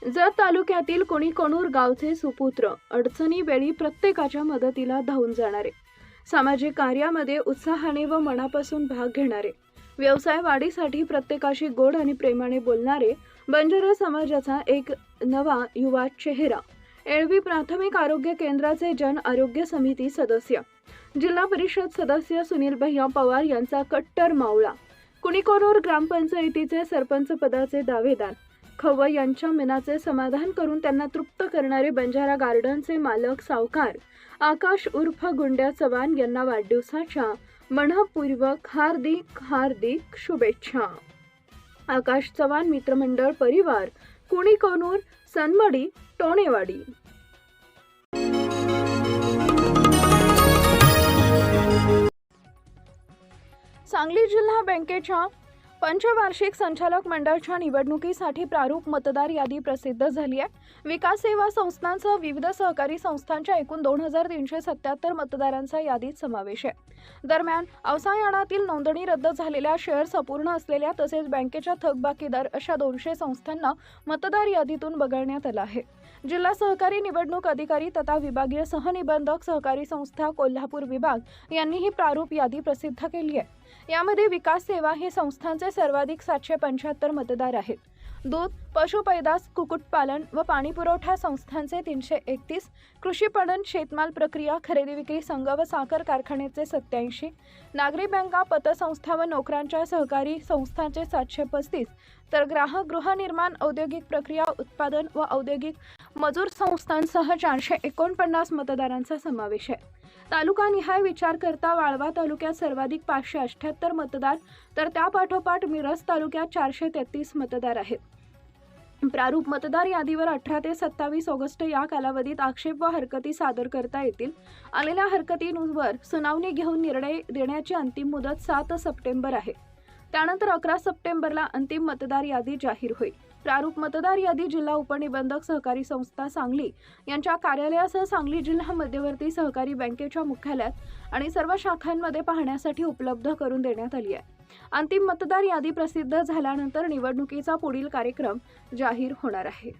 जत तालुक्यातील कोणीकोणूर गावचे सुपुत्र अडचणी वेळी प्रत्येकाच्या मदतीला धावून जाणारे, सामाजिक कार्यामध्ये उत्साहाने व मनापासून भाग घेणारे, व्यवसाय वाढीसाठी प्रत्येकाशी गोड आणि प्रेमाने बोलणारे बंजारा समाजाचा एक नवा युवा चेहरा, एळवी प्राथमिक आरोग्य केंद्राचे जन आरोग्य समिती सदस्य, जिल्हा परिषद सदस्य सुनील भैया पवार यांचा कट्टर मावळा, कुणीकोणूर ग्रामपंचायतीचे सरपंच पदाचे दावेदार, खव यांच्या मनाचे समाधान करून त्यांना तृप्त करणारे बंजारा गार्डनचे मालक सावकार आकाश उर्फ गुंड्या चव्हाण यांना वाढदिवसाच्या मनःपूर्वक हार्दिक शुभेच्छा। आकाश चव्हाण मित्रमंडळ परिवार, कुणीकोणूर, सनमडी, टोणेवाडी। सांगली जिल्हा बँकेच्या पंचवार्षिक संचालक मंडळाच्या निवडणुकीसाठी प्रारूप मतदार यादी प्रसिद्ध झाली आहे। विकास सेवा संस्थांसह विविध सहकारी संस्थांच्या एकूण 2377 मतदारांचा यादीत समावेश आहे। दरम्यान औसा यार्डातील नोंदणी रद्द झालेल्या, शेअर्स अपूर्ण असलेल्या तसेच बँकेच्या थकबाकीदार अशा 200 संस्थांना मतदार यादीतून वगळण्यात आलं आहे। जिल्हा सहकारी निवडणूक अधिकारी तथा विभागीय सहनिबंधक सहकारी संस्था कोल्हापूर विभाग यांनी ही प्रारूप यादी प्रसिद्ध केली आहे। यामध्ये विकास सेवा हे संस्थांचे सर्वाधिक 775 मतदार आहेत। दूध, पशुपैदास, कुक्कुटपालन व पाणी पुरवठा संस्थांचे 331, कृषी पणन, शेतमाल प्रक्रिया, खरेदी विक्री संघ व साखर कारखान्याचे 87, नागरी बँका, पतसंस्था व नोकरांच्या सहकारी संस्थांचे 735, तर ग्राहक, गृहनिर्माण, औद्योगिक प्रक्रिया, उत्पादन व औद्योगिक मजूर संस्थांसह 449 मतदारांचा समावेश आहे। तालुकानिहाय विचार करता वाळवा तालुक्यात सर्वाधिक 578 मतदार, तर त्यापाठोपाठ मिरज तालुक्यात 433 मतदार आहेत। प्रारूप मतदार यादीवर 18 ते 27 ऑगस्ट या कालावधीत आक्षेप व हरकती सादर करता येतील। आलेल्या हरकतींवर सुनावणी घेऊन निर्णय देण्याची अंतिम मुदत 7 सप्टेंबर आहे। त्यानंतर 11 सप्टेंबरला अंतिम मतदार यादी जाहीर होईल। प्रारूप मतदार यादी जिल्हा उपनिबंधक सहकारी संस्था सांगली यांच्या कार्यालयासह सांगली जिल्हा मध्यवर्ती सहकारी बँकेच्या मुख्यालयात आणि सर्व शाखांमध्ये पाहण्यासाठी उपलब्ध करून देण्यात आली आहे। अंतिम मतदार यादी प्रसिद्ध झाल्यानंतर निवडणुकीचा पुढील कार्यक्रम जाहीर होणार आहे।